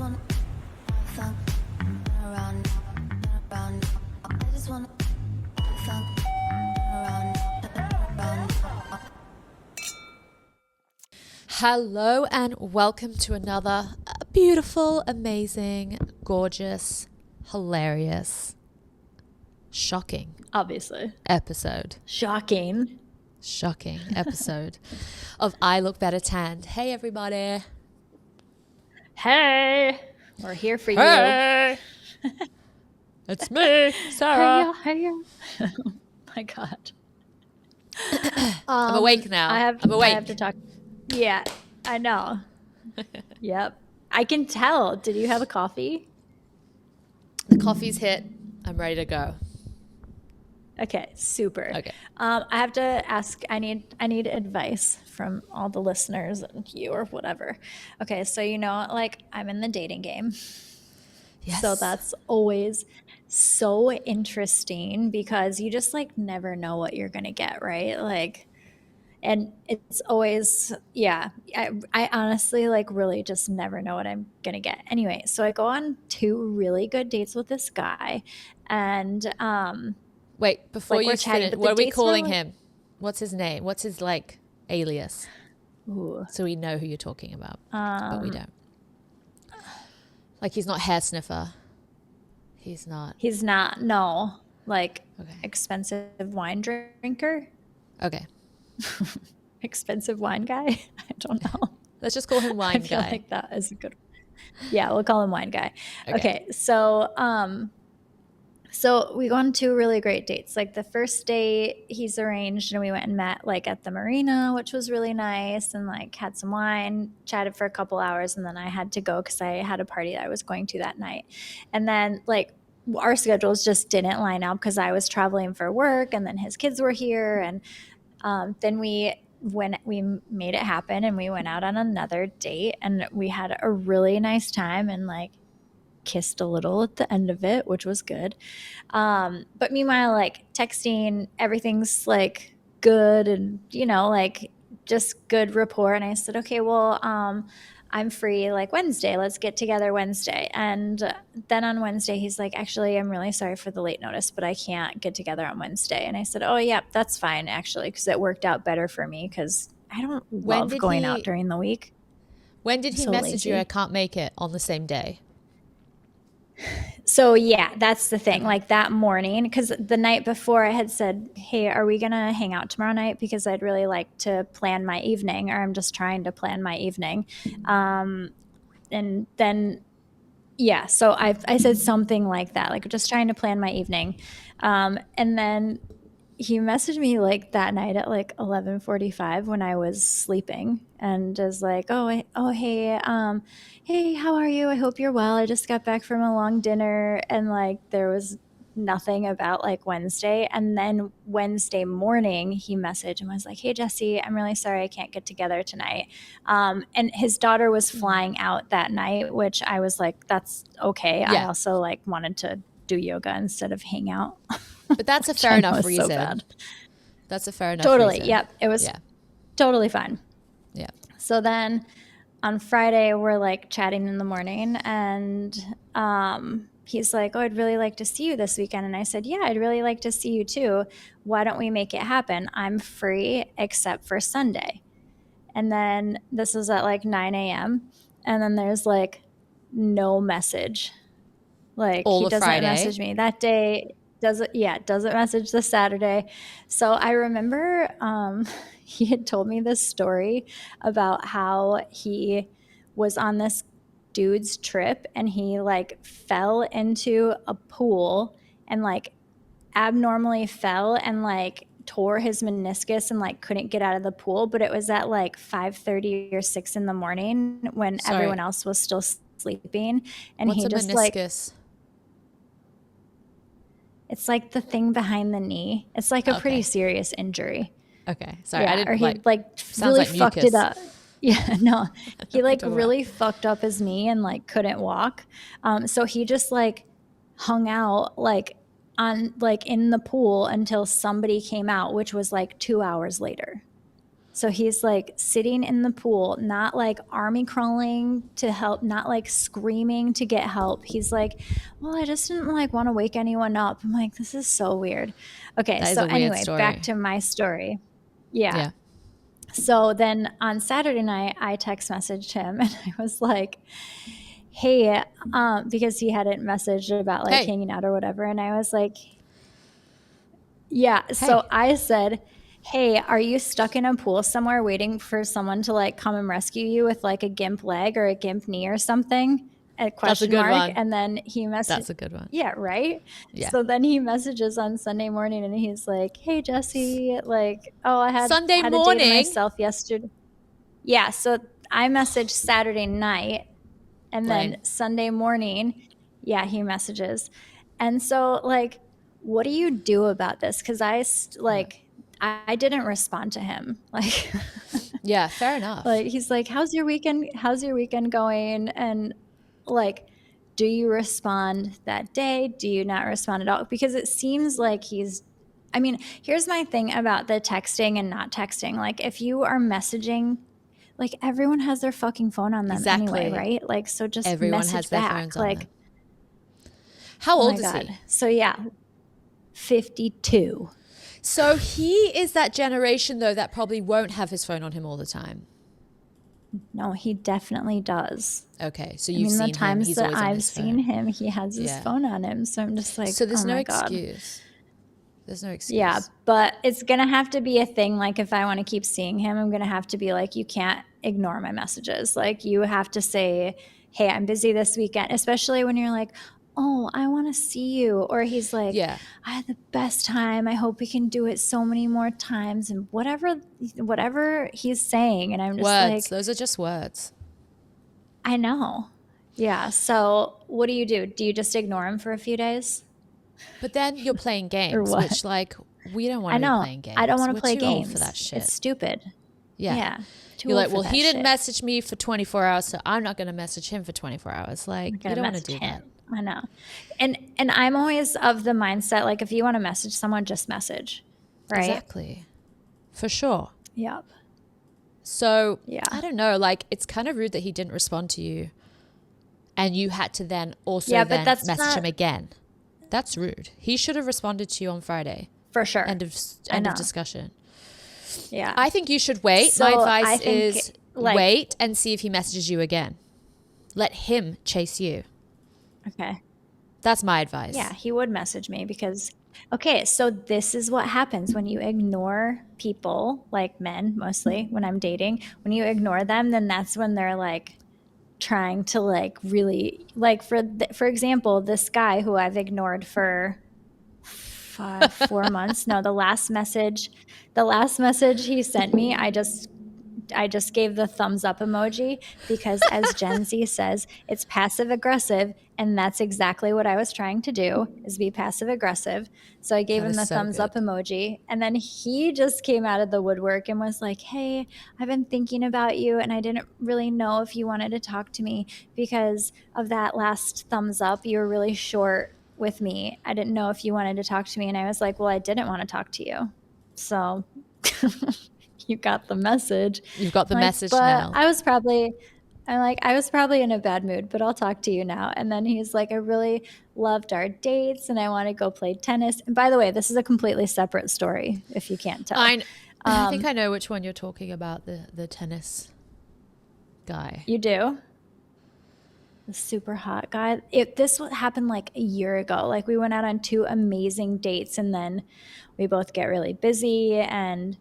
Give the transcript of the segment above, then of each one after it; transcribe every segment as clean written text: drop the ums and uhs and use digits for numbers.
wanna funk around, around. I just wanna funk around, around. Hello and welcome to another beautiful, amazing, gorgeous, hilarious, shocking Obviously. episode. Shocking Episode of I Look Better Tanned. Hey everybody. Hey, we're here for Hey. It's me, Sarah. you. Oh my God. I'm awake now. I'm awake. I have to talk. Yeah, I know. Yep. I can tell. Did you have a coffee? The coffee's hit. I'm ready to go. Okay, super. Okay. I have to ask, I need advice from all the listeners and you or whatever. Okay, so like I'm in the dating game. Yes. So that's always so interesting because you just like never know what you're going to get, right? Like, and it's always, yeah, I honestly like really just never know what I'm going to get. Anyway, so I go on 2 really good dates with this guy and, Wait, before like, you we're chatting, finish, but the what are we dates were, calling like- him? What's his name? What's his like alias? Ooh. So we know who you're talking about, but we don't. Like he's not hair sniffer. He's not. He's not, no, like Okay. expensive wine drinker, Okay. expensive wine guy. I don't know. Let's just call him I Wine feel Guy. like that is a good. Yeah, we'll call him wine guy. Okay. Okay, so we go on 2 really great dates. Like the first date, he's arranged, and we went and met like at the marina, which was really nice, and like had some wine, chatted for a couple hours, and then I had to go because I had a party that I was going to that night. And then like our schedules just didn't line up because I was traveling for work, and then his kids were here, and then when we made it happen, and we went out on another date, and we had a really nice time, and like kissed a little at the end of it, which was good. But meanwhile, like texting, everything's like good, and like just good rapport. And I said, okay, well, I'm free like Wednesday. Let's get together Wednesday. And then on Wednesday, he's like, actually, I'm really sorry for the late notice, but I can't get together on Wednesday. And I said, oh yeah, that's fine actually, because it worked out better for me because I don't love going out during the week. When did he So message lazy. you? I can't make it on the same day. So yeah, that's the thing. Like that morning, because the night before I had said, hey, are we going to hang out tomorrow night? Because I'd really like to plan my evening, or I'm just trying to plan my evening. And then, yeah, so I said something like that, like just trying to plan my evening. And then he messaged me like that night at like 11:45 when I was sleeping, and is like, hey, hey, how are you? I hope you're well. I just got back from a long dinner. And like there was nothing about like Wednesday. And then Wednesday morning he messaged and was like, hey Jesse, I'm really sorry I can't get together tonight. And his daughter was flying out that night, which I was like, that's okay. Yeah. I also like wanted to do yoga instead of hang out. But that's a fair enough reason. So bad. That's a fair enough Totally. reason. Yep. It was totally fine. Yeah. So then on Friday, we're like chatting in the morning, and he's like, oh, I'd really like to see you this weekend. And I said, yeah, I'd really like to see you too. Why don't we make it happen? I'm free except for Sunday. And then this is at like 9 a.m. And then there's like no message. Like All he of doesn't Friday? message me that day. Doesn't message this Saturday. So I remember he had told me this story about how he was on this dude's trip, and he like fell into a pool and like abnormally fell and like tore his meniscus and like couldn't get out of the pool. But it was at like 5:30 or 6 in the morning when everyone else was still sleeping. And What's he a just meniscus? It's like the thing behind the knee. It's like a pretty serious injury. Okay. Sorry. Yeah, I didn't or he like sounds really like fucked mucus. it up. Yeah, no. He like Talking really fucked up his knee and like couldn't walk. So he just like hung out like on like in the pool until somebody came out, which was like 2 hours later. So he's like sitting in the pool, not like army crawling to help, not like screaming to get help. He's like, well, I just didn't like want to wake anyone up. I'm like, this is so weird. Okay. That is So a weird anyway, story. back to my story. Yeah. Yeah. So then on Saturday night, I text messaged him and I was like, hey, because he hadn't messaged about like Hey. hanging out or whatever. And I was like, yeah. So Hey. I said, hey, are you stuck in a pool somewhere waiting for someone to like come and rescue you with like a gimp leg or a gimp knee or something? A question good mark. one. And then he messaged. That's a good one. Yeah, right? Yeah. So then he messages on Sunday morning and he's like, hey, Jesse, like, oh, I had Sunday had a date morning? myself yesterday. Yeah. So I messaged Saturday night and Lame. then Sunday morning, yeah, he messages. And so like, what do you do about this? Because I didn't respond to him. Like, Yeah, fair enough. like he's like, how's your weekend? How's your weekend going? And like, do you respond that day? Do you not respond at all? Because it seems like I mean, here's my thing about the texting and not texting. Like, if you are messaging, like everyone has their fucking phone on them Exactly. anyway, right? Like, so just Everyone message has their back. phones on Like, them. How oh old my is God. he? So yeah, 52. So he is that generation though that probably won't have his phone on him all the time. No, he definitely does. Okay, so I you've mean, seen the times him. He's that always on I've his seen phone. him, he has his Yeah. phone on him. So I'm just like, So there's oh no my God. excuse. There's no excuse. Yeah, but it's going to have to be a thing. Like, if I want to keep seeing him, I'm going to have to be like, you can't ignore my messages. Like, you have to say, hey, I'm busy this weekend, especially when you're like, oh, I want to see you. Or he's like, Yeah. I had the best time. I hope we can do it so many more times. And whatever he's saying. And I'm just Words. like, Those are just words. I know. Yeah. So what do? Do you just ignore him for a few days? But then you're playing games, what? which like we don't want I to be know. playing games. I don't want to We're play too old games for that shit. It's stupid. Yeah. Too You're old like, for well, that he didn't shit. message me for 24 hours, so I'm not going to message him for 24 hours. Like, you don't want to do that. I know. And I'm always of the mindset, like, if you want to message someone, just message. Right? Exactly. For sure. Yep. So, Yeah. I don't know. Like, it's kind of rude that he didn't respond to you. And you had to then also then message him again. That's rude. He should have responded to you on Friday. For sure. End of discussion. Yeah. I think you should wait. So My advice I think, is like, wait and see if he messages you again. Let him chase you. Okay. That's my advice. Yeah, he would message me because, okay, so this is what happens when you ignore people, like men mostly, when I'm dating. When you ignore them, then that's when they're like trying to like really, like for example, this guy who I've ignored for 4 months. No, the last message he sent me, I just gave the thumbs up emoji because, as Gen Z says, it's passive aggressive. And that's exactly what I was trying to do, is be passive aggressive. So I gave him the thumbs up emoji. And then he just came out of the woodwork and was like, hey, I've been thinking about you. And I didn't really know if you wanted to talk to me because of that last thumbs up. You were really short with me. I didn't know if you wanted to talk to me. And I was like, well, I didn't want to talk to you. So you got the message. You've got the message but now. I was probably in a bad mood, but I'll talk to you now. And then he's like, I really loved our dates and I want to go play tennis. And by the way, this is a completely separate story, if you can't tell. I think I know which one you're talking about, the tennis guy. You do? The super hot guy. This happened like a year ago. Like, we went out on 2 amazing dates and then we both get really busy and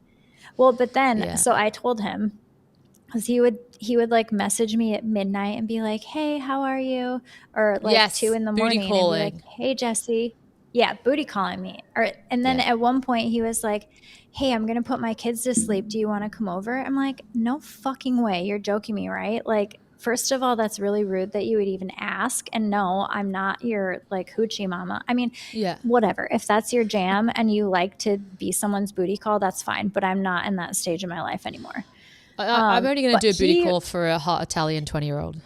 but then, so I told him, because he would like message me at midnight and be like, hey, how are you? Or like 2 in the morning and be like, hey, Jesse. Yeah, booty calling me. And then at one point he was like, hey, I'm going to put my kids to sleep. Do you want to come over? I'm like, no fucking way. You're joking me, right? Like, first of all, that's really rude that you would even ask. And no, I'm not your like hoochie mama. I mean, whatever. If that's your jam and you like to be someone's booty call, that's fine. But I'm not in that stage of my life anymore. I'm only going to do a booty call for a hot Italian 20-year-old.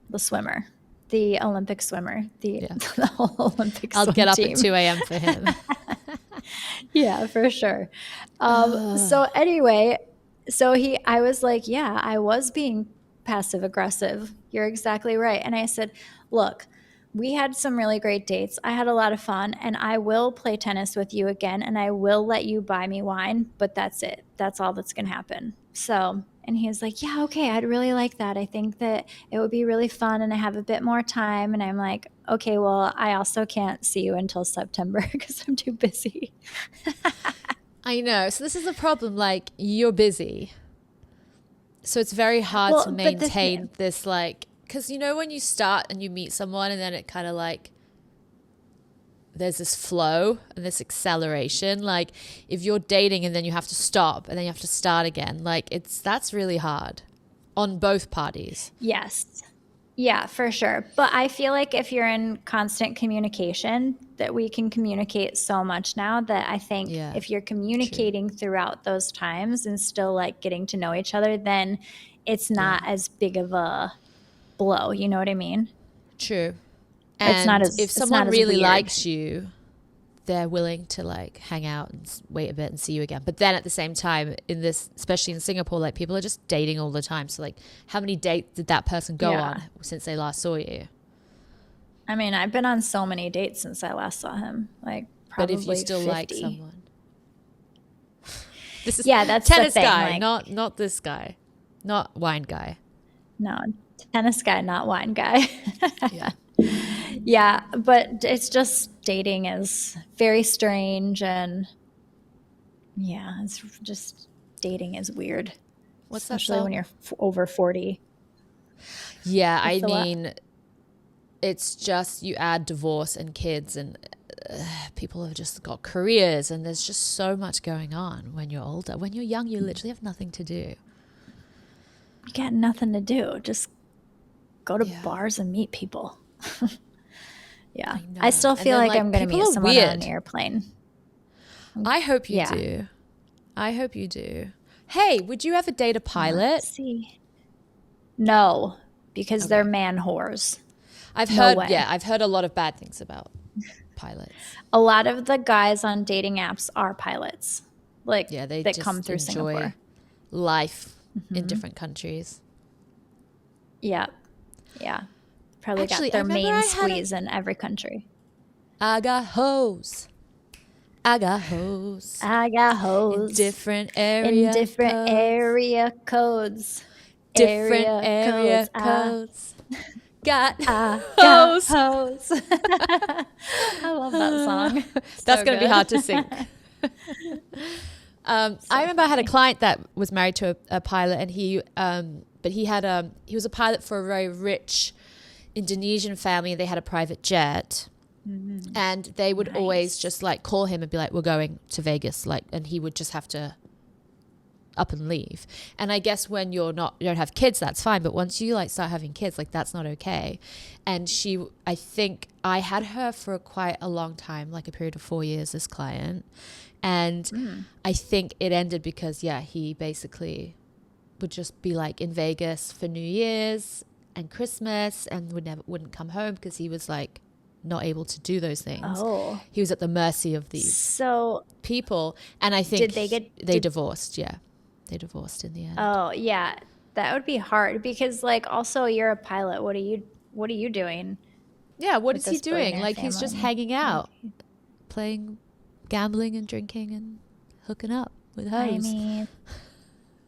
The swimmer. The Olympic swimmer. The whole Olympic swim I'll get up team. at 2 a.m. for him. Yeah, for sure. So anyway, I was like, yeah, I was being passive aggressive. You're exactly right. And I said, look, we had some really great dates. I had a lot of fun, and I will play tennis with you again, and I will let you buy me wine, but that's it. That's all that's going to happen. So, and he was like, yeah, okay, I'd really like that. I think that it would be really fun, and I have a bit more time. And I'm like, okay, well, I also can't see you until September because I'm too busy. I know. So this is the problem. Like, you're busy. So it's very hard to maintain this, like, because you know when you start and you meet someone and then it kind of like there's this flow and this acceleration. Like if you're dating and then you have to stop and then you have to start again, like that's really hard on both parties. Yes. Yeah, for sure. But I feel like if you're in constant communication, that we can communicate so much now that I think if you're communicating throughout those times and still like getting to know each other, then it's not as big of a blow. You know what I mean? True. And if someone really likes you, they're willing to like hang out and wait a bit and see you again. But then at the same time, in this, especially in Singapore, like people are just dating all the time. So like, how many dates did that person go on since they last saw you? I mean, I've been on so many dates since I last saw him. Like probably 50. But if you still like someone, this is that's tennis the thing, guy, like, not this guy, not wine guy. No, tennis guy, not wine guy. Yeah. Yeah, but it's just dating is very strange, and it's just dating is weird. What's especially when you're over 40. Yeah, I mean, it's just you add divorce and kids, and people have just got careers, and there's just so much going on when you're older. When you're young, you literally have nothing to do. You got nothing to do. Just go to bars and meet people. Yeah. I still feel like I'm going to meet someone on an airplane. I hope you do. I hope you do. Hey, would you ever date a pilot? Let's see. No, because they're man whores. I've heard a lot of bad things about pilots. A lot of the guys on dating apps are pilots. Like they that just come through enjoy Singapore. Life in different countries. Yeah. Yeah. Probably got their main squeeze in every country. I got hoes. I got hoes. I got hoes. In different area codes. Different area codes. Got hoes. I love that song. That's going to be hard to sing. I remember I had a client that was married to a pilot, and he was a pilot for a very rich Indonesian family. They had a private jet, and they would always just like call him and be like, "We're going to Vegas," like, and he would just have to up and leave. And I guess when you don't have kids, that's fine, but once you like start having kids, like that's not okay. And I think I had her for quite a long time, like a period of 4 years, this client, and I think it ended because he basically would just be like in Vegas for New Year's and Christmas and wouldn't come home because he was like not able to do those things. He was at the mercy of these people, and I think they divorced. They divorced in the end. Oh yeah, that would be hard because like also you're a pilot. What are you doing? Yeah, what is he doing? Like he's just hanging out, playing, gambling and drinking and hooking up with hoes. I mean,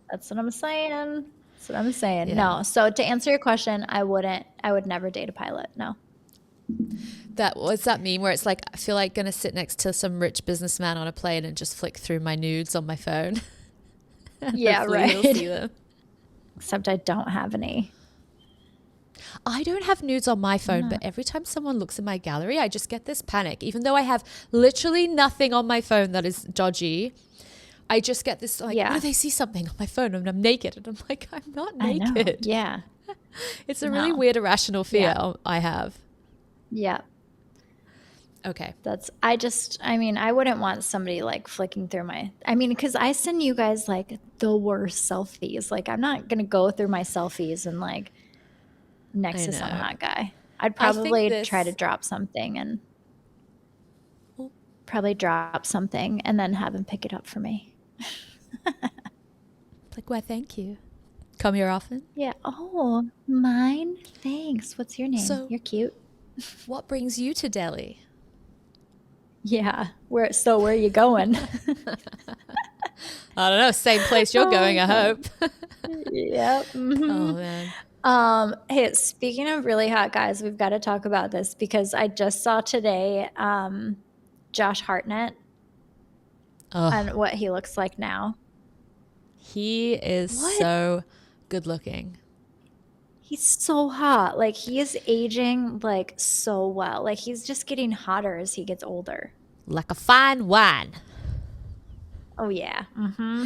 that's what I'm saying. Yeah. No. So to answer your question, I would never date a pilot. No. What's that meme where it's like, I feel like gonna sit next to some rich businessman on a plane and just flick through my nudes on my phone. Yeah, right. You'll see them. Except I don't have any. I don't have nudes on my phone, but every time someone looks in my gallery, I just get this panic. Even though I have literally nothing on my phone that is dodgy, I just get this like, what if they see something on my phone and I'm naked? And I'm like, I'm not naked. I know. Yeah. It's a really weird irrational fear I have. Yeah. Okay. I wouldn't want somebody like flicking through because I send you guys like the worst selfies. Like I'm not going to go through my selfies and like next to some hot guy. I'd probably try to drop something and. probably drop something and then have him pick it up for me. Like, why, thank you. Come here often? Yeah. Oh, mine? Thanks. What's your name? So- You're cute. What brings you to Delhi? Yeah. Where are you going? I don't know. Same place you're going, I hope. Yep. Mhm. Oh, man. Hey, speaking of really hot guys, we've got to talk about this because I just saw today Josh Hartnett Oh, and what he looks like now. he is What? so good looking. He's so hot. Like he is aging like so well. Like he's just getting hotter as he gets older. Like a fine wine. Oh yeah. Mm-hmm.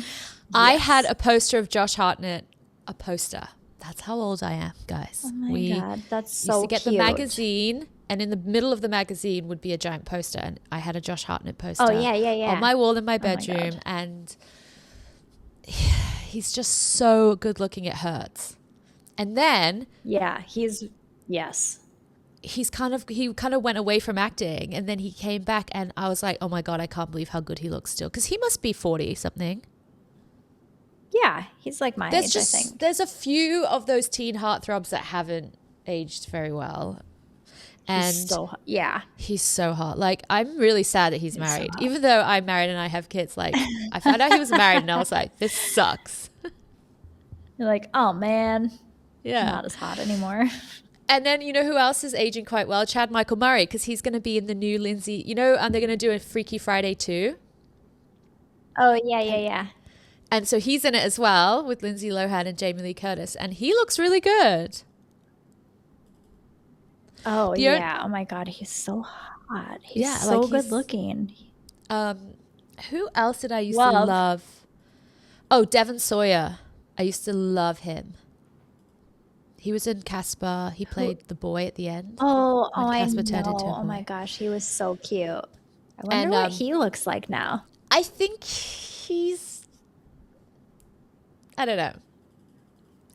I had a poster of Josh Hartnett. A poster. That's how old I am, guys. Oh my God, that's so used to get cute. the magazine, and in the middle of the magazine would be a giant poster, and I had a Josh Hartnett poster. Oh yeah. On my wall in my my bedroom, God. and he's just so good looking it hurts. And then Yeah, yes. he kind of went away from acting, and then he came back, and I was like, oh my God, I can't believe how good he looks still, because he must be 40 something. Yeah, he's like my age, I think. There's a few of those teen heartthrobs that haven't aged very well. And he's so hot. Like, I'm really sad that he's married. so Even though I'm married and I have kids, like, I found out he was married and I was like, this sucks. You're like, oh man, Yeah. not as hot anymore. And then, you know who else is aging quite well? Chad Michael Murray, because he's going to be in the new Lindsay. You know, they're going to do a Freaky Friday too. Oh yeah. And so he's in it as well with Lindsay Lohan and Jamie Lee Curtis. And he looks really good. Oh yeah. Oh my God, he's so hot. He's so good looking. Who else did I used to love? Oh, Devon Sawyer. I used to love him. He was in Casper. He played the boy at the end. Oh, I Casper turned into a know. Oh my boy. gosh, he was so cute. I wonder what he looks like now. I think he's, I don't know.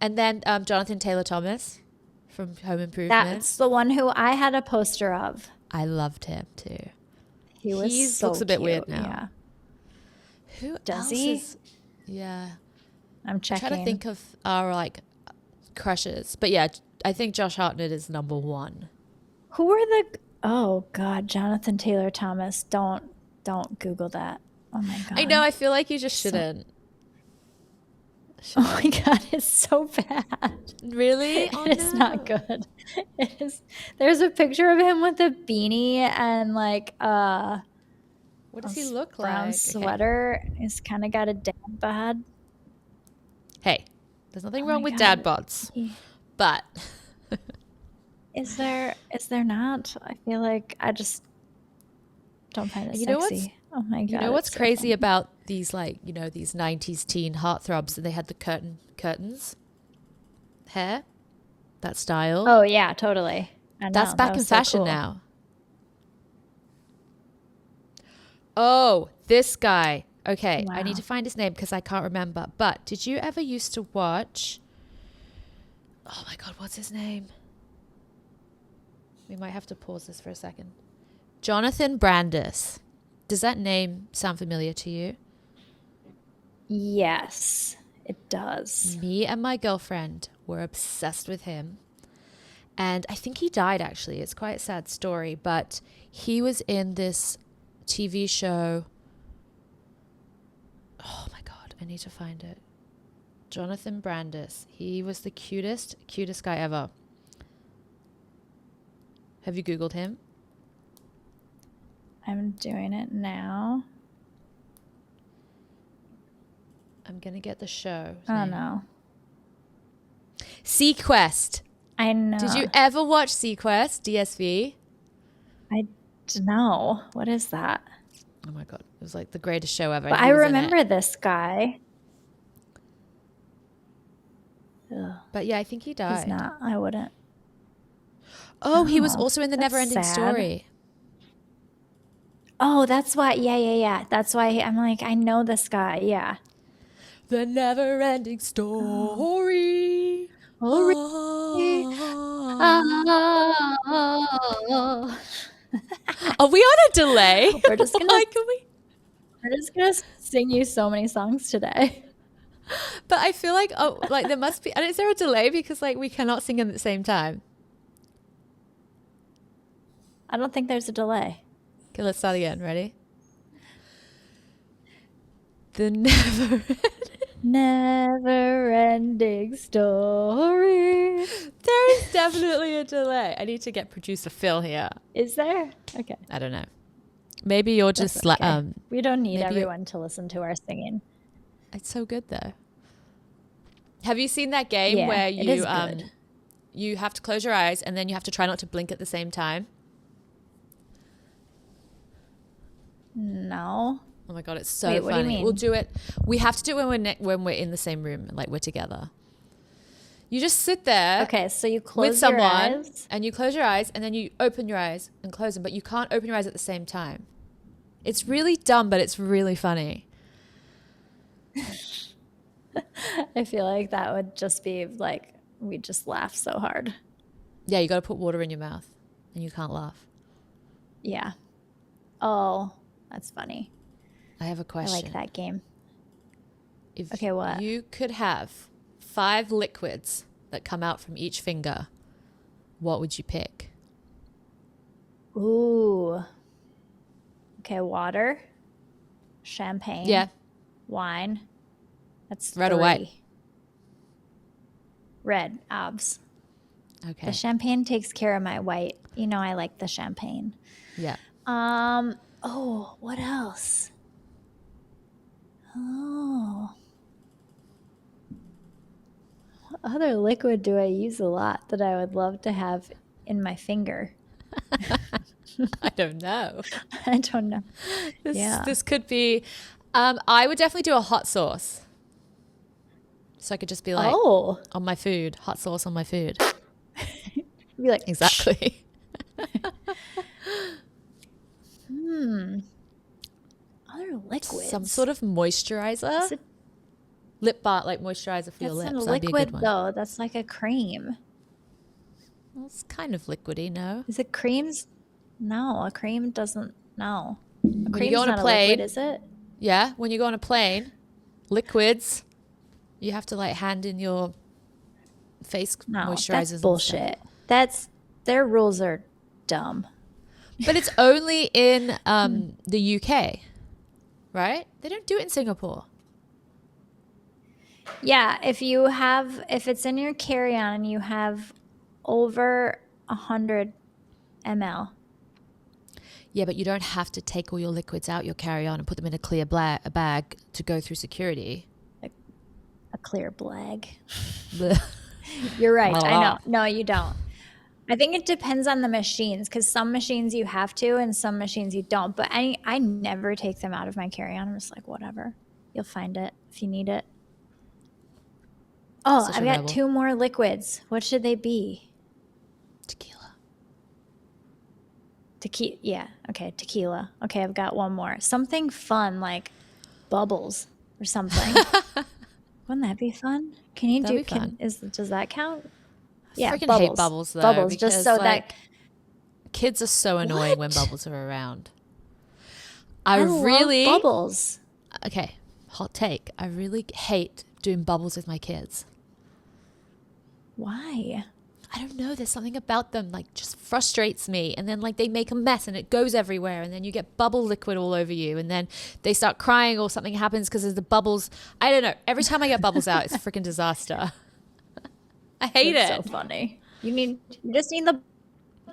And then Jonathan Taylor Thomas from Home Improvement. That's the one who I had a poster of. I loved him too. He was so looks a bit cute. weird now. Yeah. Who Does else he? Yeah. I'm checking. I'm trying to think of our like crushes. But yeah, I think Josh Hartnett is number one. Who are the? Oh God, Jonathan Taylor Thomas. Don't Google that. Oh my God. I know. I feel like you just shouldn't. Oh my God, it's so bad. Really? Oh, It's not good. It is. There's a picture of him with a beanie and like What does he look brown like? sweater. He's kind of got a dad bod. Hey, there's nothing Oh wrong my with God. dad bods, but Is there not? I feel like I just don't find it You know sexy. Oh my God. you know what's it's so crazy funny. about these, like, you know, these 90s teen heartthrobs, and they had the curtains hair, that style. Oh yeah, totally. I That's know, back that in was so fashion cool. now. Oh, this guy. Okay, I Wow. need to find his name because I can't remember. But did you ever used to watch? Oh my God, what's his name? We might have to pause this for a second. Jonathan Brandis. Does that name sound familiar to you? Yes, it does. Me and my girlfriend were obsessed with him. And I think he died, actually. It's quite a sad story. But he was in this TV show. Oh my God, I need to find it. Jonathan Brandis. He was the cutest guy ever. Have you Googled him? I'm doing it now. I'm going to get the show. Oh no. Sequest. I know. Did you ever watch Sequest, DSV? I don't know. What is that? Oh my God. It was like the greatest show ever. But He I was in it. remember this guy. Ugh, But yeah, I think he died. he's not. I wouldn't. Oh, he was Oh, also in The that's Neverending sad. Story. Oh, that's why. Yeah. That's why I'm like, I know this guy. Yeah. The Neverending Story. Oh, Oh. Oh. Are we on a delay? We're just gonna Why can we? we're just gonna sing you so many songs today. But I feel like, oh, like there must be, and is there a delay because like we cannot sing at the same time? I don't think there's a delay. Okay, let's start again. Ready? The never Never-ending story. There is definitely a delay. I need to get producer Phil here. Is there? Okay. I don't know. Maybe you're That's just okay. We don't need maybe everyone to listen to our singing. It's so good though. Have you seen that game Yeah, where it is you good. you have to close your eyes and then you have to try not to blink at the same time? No. Oh my god, it's so Wait, funny. what do you mean? We'll do it. We have to do it when we're in the same room, like we're together. You just sit there. Okay, so you With close your someone eyes. and you close your eyes and then you open your eyes and close them, but you can't open your eyes at the same time. It's really dumb, but it's really funny. I feel like that would just be like, we just laugh so hard. Yeah, you got to put water in your mouth and you can't laugh. Yeah. Oh, that's funny. I have a I question. like that game. If Okay, what? you could have 5 liquids that come out from each finger, what would you pick? Ooh. Okay, water, champagne, Yeah. wine. That's Red or white? 3. Red, abs. Okay. The champagne takes care of my white. You know, I like the champagne. Yeah. Oh, what else? Oh. What other liquid do I use a lot that I would love to have in my finger? I don't know. I don't know. This could be I would definitely do a hot sauce. So I could just be like Oh. on my food, hot sauce on my food. Be like, Exactly. other liquids. Some sort of moisturizer. Is it- Lip balm, like moisturizer for your That's lips. not a That'd be a liquid good one. though. That's like a cream. Well, it's kind of liquidy, no? Is it creams? No, a cream doesn't. No, a When you cream's go on not a a liquid, plane, is it? yeah, when you go on a plane, liquids, you have to like hand in your face No, moisturizers. that's and bullshit. stuff. Their rules are dumb. But it's only in the UK, right? They don't do it in Singapore. Yeah, if it's in your carry-on and you have over 100 ml. Yeah, but you don't have to take all your liquids out your carry-on and put them in a clear bag to go through security. A clear blag. Blech. You're right. I know. No, you don't. I think it depends on the machines because some machines you have to and some machines you don't. But I never take them out of my carry-on. I'm just like, whatever. You'll find it if you need it. Oh, Such a I've got rebel. 2 more liquids. What should they be? Tequila. Tequila. Yeah. Okay. Tequila. Okay. I've got 1 more. Something fun like bubbles or something. Wouldn't that be fun? Can you That'd do? be fun. Does that count? I freaking hate bubbles though. Bubbles, just because, so like, that kids are so annoying when What? bubbles are around. I love really bubbles. Okay, hot take. I really hate doing bubbles with my kids. Why? I don't know. There's something about them like just frustrates me. And then like they make a mess and it goes everywhere. And then you get bubble liquid all over you. And then they start crying or something happens because of the bubbles. I don't know. Every time I get bubbles out, it's a freaking disaster. I hate It's it. so funny. You just need the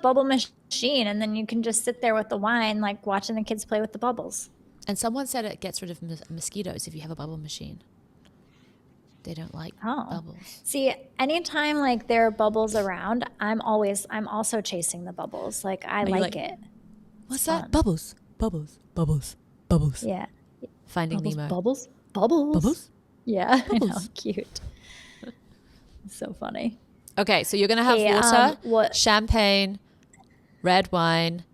bubble machine, and then you can just sit there with the wine, like watching the kids play with the bubbles. And someone said it gets rid of mosquitoes if you have a bubble machine. They don't like Oh. bubbles. See, anytime like there are bubbles around, I'm also chasing the bubbles. Like I you like like- it. What's It's that? fun. Bubbles. Bubbles. Bubbles. Bubbles. Yeah. Finding Bubbles, Nemo. bubbles. Bubbles? Yeah, I know. Bubbles. Cute. It's so funny. Okay, so you're going to have Hey, water, what- champagne, red wine,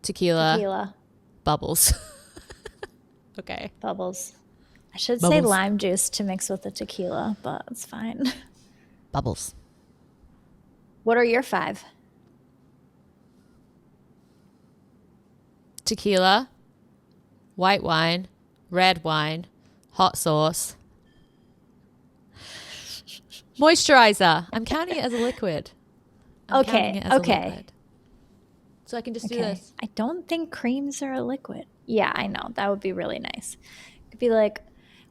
tequila. Bubbles. Okay. Bubbles. I should say Bubbles. lime juice to mix with the tequila, but it's fine. Bubbles. What are your 5? tequila, white wine, red wine, hot sauce, moisturizer. I'm counting it as a liquid. I'm counting it as a liquid. So I can just do this. I don't think creams are a liquid. Yeah, I know. That would be really nice. It'd be like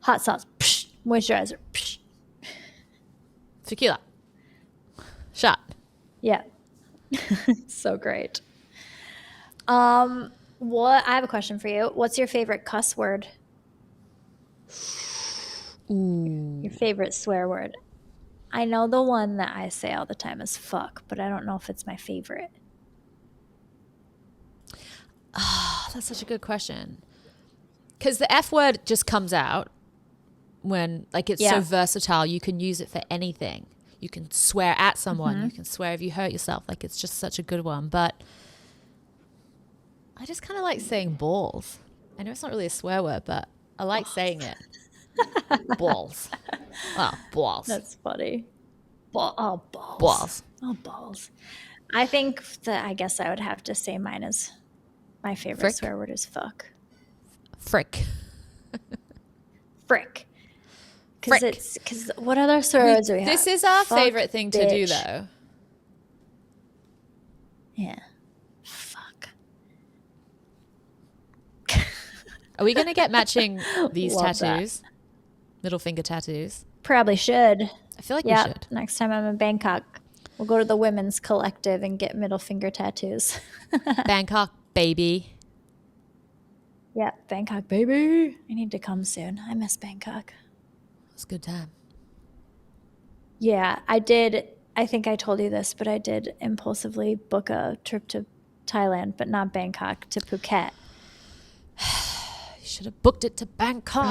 hot sauce, psh, moisturizer, psh. Tequila. Shot. Yeah. So great. What I have a question for you. What's your favorite cuss word? Ooh. Your favorite swear word? I know the one that I say all the time is fuck, but I don't know if it's my favorite. Oh, that's such a good question. Because the F word just comes out when, like, it's so versatile. You can use it for anything. You can swear at someone. You can swear if you hurt yourself. Like, it's just such a good one. But I just kind of like saying balls. I know it's not really a swear word, but I like saying it. Balls. Oh, balls. That's funny. Balls. Balls. Oh, balls. I think that I guess I would have to say mine is my favorite swear word is fuck. Frick. Frick. Because what other swear words do we have? This is our Fuck, favorite thing to do, though. Yeah. Fuck. Are we going to get matching these Love tattoos? Middle finger tattoos? Probably should. I feel like we should. Next time I'm in Bangkok, we'll go to the women's collective and get middle finger tattoos. Bangkok, baby. Yeah, Bangkok, baby. I need to come soon. I miss Bangkok. It's a good time. Yeah, I did. I think I told you this, but I did impulsively book a trip to Thailand, but not Bangkok, to Phuket. You should have booked it to Bangkok.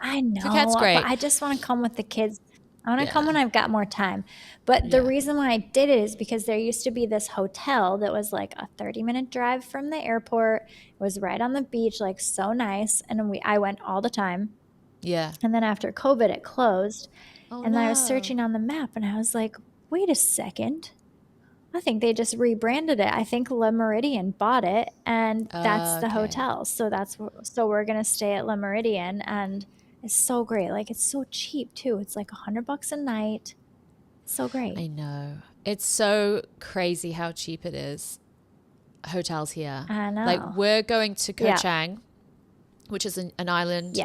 I know. Phuket's great. But I just want to come with the kids. I want to come when I've got more time. But the reason why I did it is because there used to be this hotel that was like a 30-minute drive from the airport. It was right on the beach, like so nice. And I went all the time. Yeah. And then after COVID, it closed. Oh, and then I was searching on the map and I was like, wait a second. I think they just rebranded it. I think Le Méridien bought it, and that's the hotel. So we're going to stay at Le Méridien, and it's so great. Like, it's so cheap too. It's like $100 a night. It's so great. I know. It's so crazy how cheap it is. Hotels here. I know. Like, we're going to Koh Chang, which is an island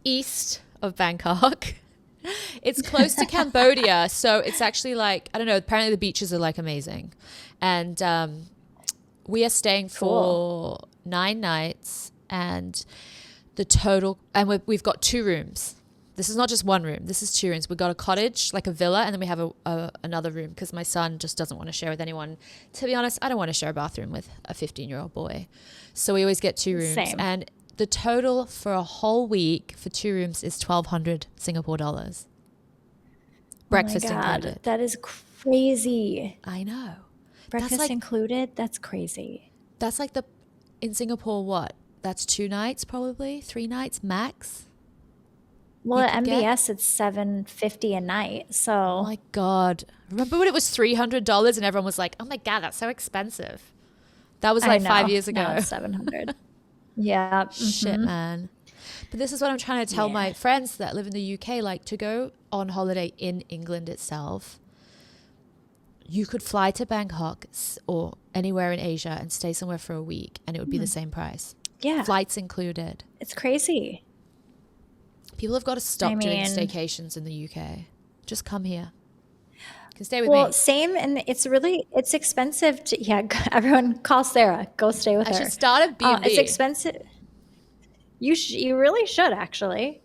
east of Bangkok. It's close to Cambodia, so it's actually like, I don't know, apparently the beaches are like amazing. And we are staying for 9 nights, and the total, and we've got 2 rooms. This is not just 1 room, this is 2 rooms. We've got a cottage, like a villa, and then we have another room because my son just doesn't want to share with anyone. To be honest, I don't want to share a bathroom with a 15-year-old boy. So we always get 2 rooms. Same. And the total for a whole week for 2 rooms is 1,200 Singapore dollars. Breakfast included. That is crazy. I know. Breakfast included? That's crazy. That's like in Singapore, what? That's 2 nights probably? 3 nights max? Well, at MBS, it's $750 a night. So, oh my God. Remember when it was $300 and everyone was like, oh my God, that's so expensive. That was like 5 years ago. Now it's $700. Yeah. Shit, man. But this is what I'm trying to tell my friends that live in the UK, like, to go on holiday in England itself, you could fly to Bangkok or anywhere in Asia and stay somewhere for a week and it would be the same price. Yeah. Flights included. It's crazy. People have got to stop doing staycations in the UK. Just come here. You can stay with Well, me. same. And it's expensive to, everyone call Sarah. Go stay with her. I should start a B&B. It's expensive. You really should, actually.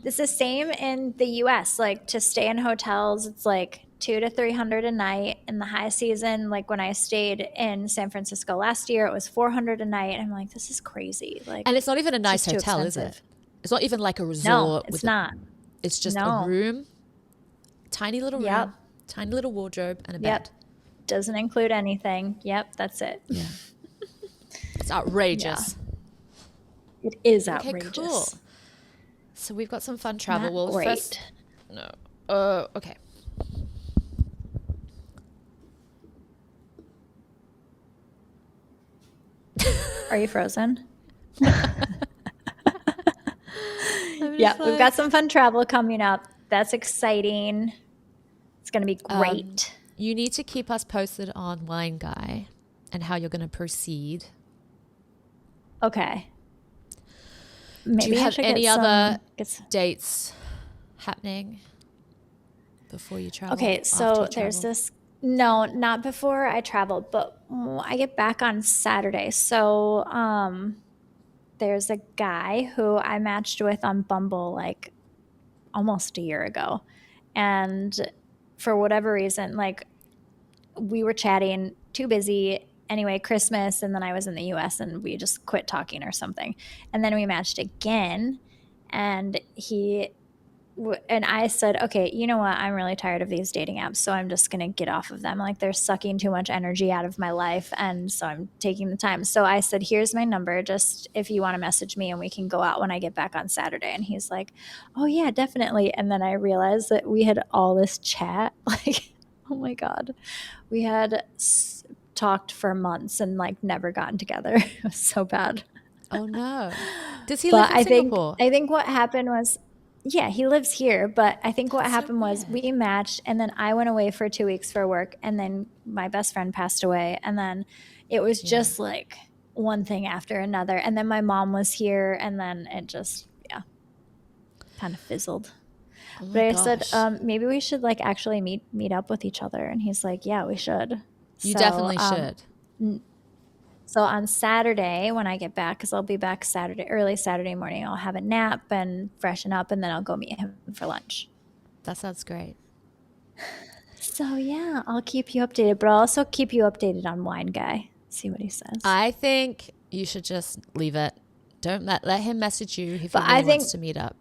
It's the same in the U.S. Like, to stay in hotels, it's like $200 to $300 a night. In the high season, like when I stayed in San Francisco last year, it was $400 a night. I'm like, this is crazy. Like, and it's not even a nice hotel, is it? It's not even like a resort. No, it's not. It's just a room, tiny little room, tiny little wardrobe, and a bed. Doesn't include anything. Yep, that's it. Yeah. It's outrageous. It is outrageous. Okay, cool. So we've got some fun travel. Not great. First, okay. Are you frozen? I'm Yeah, just we've got some fun travel coming up. That's exciting. It's going to be great. You need to keep us posted on Wine Guy and how you're going to proceed. Okay. Do Maybe you I have should any get other some. dates happening before you travel? Okay, after so you there's travel? this. No, not before I travel, but I get back on Saturday. So there's a guy who I matched with on Bumble like almost a year ago. And for whatever reason, like we were chatting, too busy. Anyway, Christmas, and then I was in the US and we just quit talking or something. And then we matched again, and and I said, okay, you know what? I'm really tired of these dating apps, so I'm just going to get off of them. Like they're sucking too much energy out of my life, and so I'm taking the time. So I said, here's my number, just if you want to message me and we can go out when I get back on Saturday. And he's like, oh yeah, definitely. And then I realized that we had all this chat, like, oh my God, we had talked for months and like never gotten together. It was so bad. Oh no. Does he live But in Singapore? I think what happened was, yeah, he lives here, but I think what That's so happened was weird. we matched, and then I went away for 2 weeks for work, and then my best friend passed away, and then it was just like one thing after another, and then my mom was here, and then it just kind of fizzled. Oh my But I said, gosh. maybe we should like actually meet up with each other, and he's like, yeah, we should. You So definitely should. So on Saturday when I get back, because I'll be back early Saturday morning, I'll have a nap and freshen up, and then I'll go meet him for lunch. That sounds great. So yeah, I'll keep you updated, but I'll also keep you updated on Wine Guy. See what he says. I think you should just leave it. Don't let him message you if But he really wants to meet up.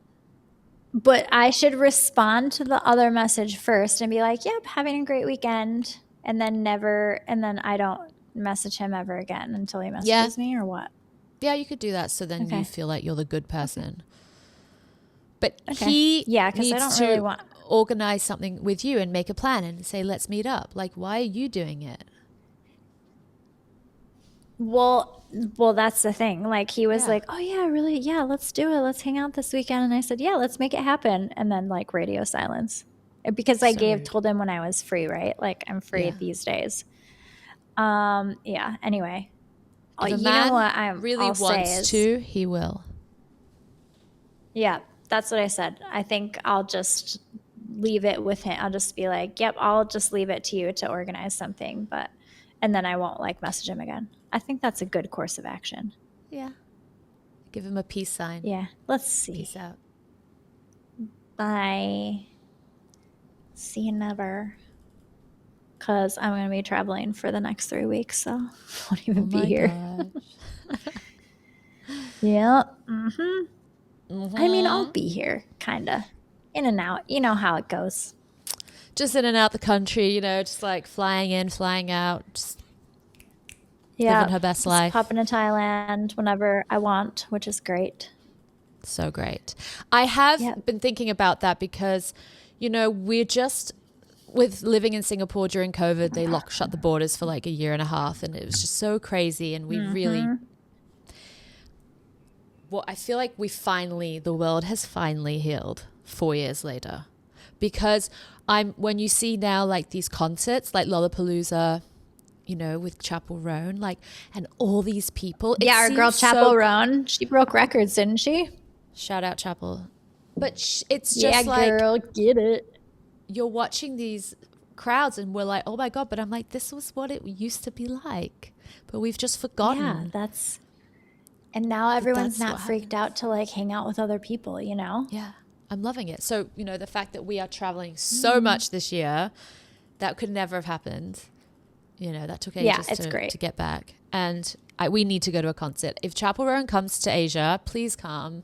But I should respond to the other message first and be like, "Yep, having a great weekend," and then I don't message him ever again until he messages me, or what? Yeah, you could do that so then you Okay. feel like you're the good person. But Okay. he Yeah, 'cause I needs don't to really want- organize something with you and make a plan and say, let's meet up. Like, why are you doing it? Well, that's the thing. Like he was Yeah. like, "Oh yeah, really? Yeah, let's do it. Let's hang out this weekend." And I said, "Yeah, let's make it happen." And then like radio silence, because I So rude. told him when I was free, right? Like I'm free Yeah. these days. Yeah. Anyway, If a you man know what I'm really I'll say wants is, to, he will. yeah, that's what I said. I think I'll just leave it with him. I'll just be like, "Yep, I'll just leave it to you to organize something," and then I won't like message him again. I think that's a good course of action. Yeah. Give him a peace sign. Yeah. Let's see. Peace out. Bye. See you never. Because I'm going to be traveling for the next 3 weeks, so I won't even be here. Gosh. Yeah. I mean, I'll be here, kind of. In and out. You know how it goes. Just in and out the country, just like flying in, flying out, just Yeah. living her best life. Pop into Thailand whenever I want, which is great. So great. I have been thinking about that because, we're just with living in Singapore during COVID, they shut the borders for like a year and a half, and it was just so crazy. And we really, I feel like the world has finally healed 4 years later, because when you see now like these concerts like Lollapalooza, with Chapel Roan, like, and all these people. Yeah, our girl Chapel Roan, she broke records, didn't she? Shout out Chapel. But it's just girl, get it. You're watching these crowds and we're like, oh my God. But I'm like, this was what it used to be like. But we've just forgotten. Yeah, and now everyone's not freaked out to like hang out with other people, Yeah, I'm loving it. So, the fact that we are traveling so much this year, that could never have happened. That took ages to get back. And we need to go to a concert. If Chapel Roan comes to Asia, please come.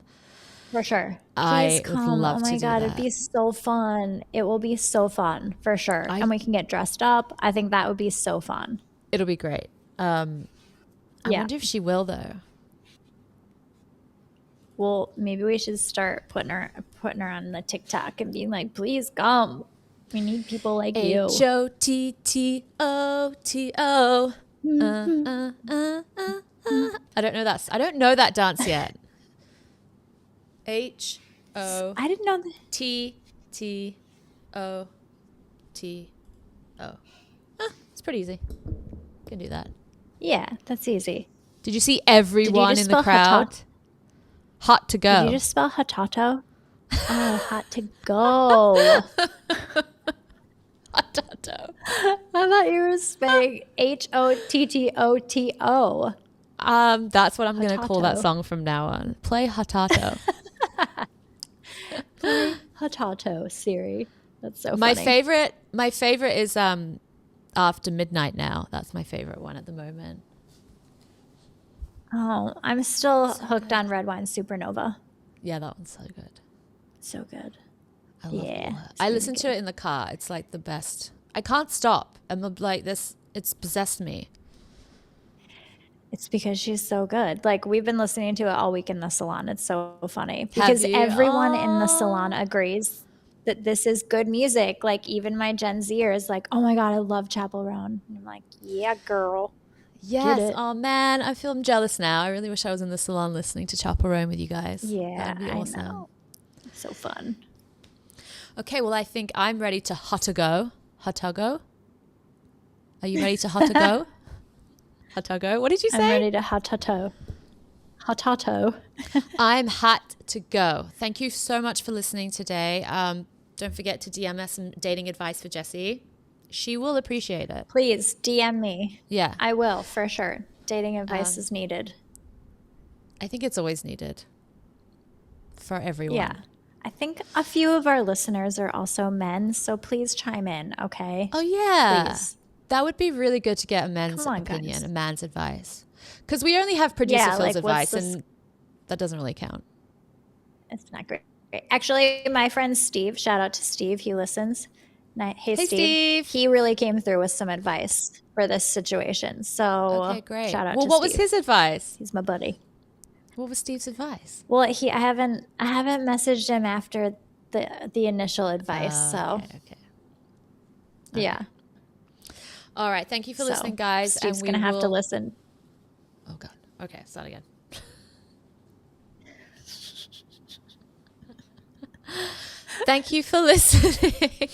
For sure. I Please would come. love oh to my do God, that. it'd be so fun. It will be so fun, for sure. And we can get dressed up. I think that would be so fun. It'll be great. I wonder if she will, though. Well, maybe we should start putting her on the TikTok and being like, please come. We need people like you. HOTTOTO. I don't know that. I don't know that dance yet. H-O. I didn't know that. T-T-O-T-O. It's pretty easy. Can do that. Yeah, that's easy. Did you see everyone just in the spell crowd? Hot to go. Did you just spell hotato? Oh, hot to go. Hotato. I thought you were spelling H-O-T-T-O-T-O. That's what I'm going to call that Hotato. song from now on. Play Hotato. Hotato, Siri. That's so My funny. favorite is After Midnight Now. That's my favorite one at the moment. Oh, I'm still hooked on Red Wine Supernova. Yeah, that one's so good. So good. I love Yeah, it. it's I really listen to it in the car. It's like the best. I can't stop. I'm like this. It's possessed me. It's because she's so good. Like, we've been listening to it all week in the salon. It's so funny Have because you? everyone in the salon agrees that this is good music. Like, even my Gen Zer is like, oh my God, I love Chapel Roan. And I'm like, yeah, girl. Yes. it. Oh man, I'm jealous now. I really wish I was in the salon listening to Chapel Roan with you guys. Yeah, That'd be awesome. I know. So fun. Okay, well I think I'm ready to hotta go. Hotta go? Are you ready to hotta go? Hotta go? What did you say? I'm ready to hotato. Hotato. I'm hot to go. Thank you so much for listening today. Don't forget to DM us some dating advice for Jessie. She will appreciate it. Please DM me. Yeah. I will, for sure. Dating advice is needed. I think it's always needed for everyone. Yeah. I think a few of our listeners are also men, so please chime in, okay? Oh, yeah. Please. That would be really good to get a man's Come on, opinion, guys. a man's advice. Because we only have producer Yeah, Phil's like, advice, what's this- and that doesn't really count. It's not great. Actually, my friend Steve, shout out to Steve, he listens. Hey, Steve. He really came through with some advice for this situation. So, Okay, great. shout out Well, to what was Steve. his advice? He's my buddy. What was Steve's advice? Well, I haven't messaged him after the initial advice. So, Okay. yeah. All right. Thank you for So, listening, guys. Steve's and going to have to listen. Oh, God. Okay. Start again. Thank you for listening.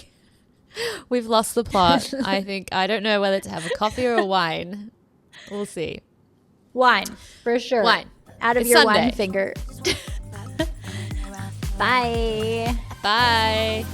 We've lost the plot. I don't know whether to have a coffee or a wine. We'll see. Wine, for sure. Wine. Out of It's your Sunday. wine finger. Bye. Bye.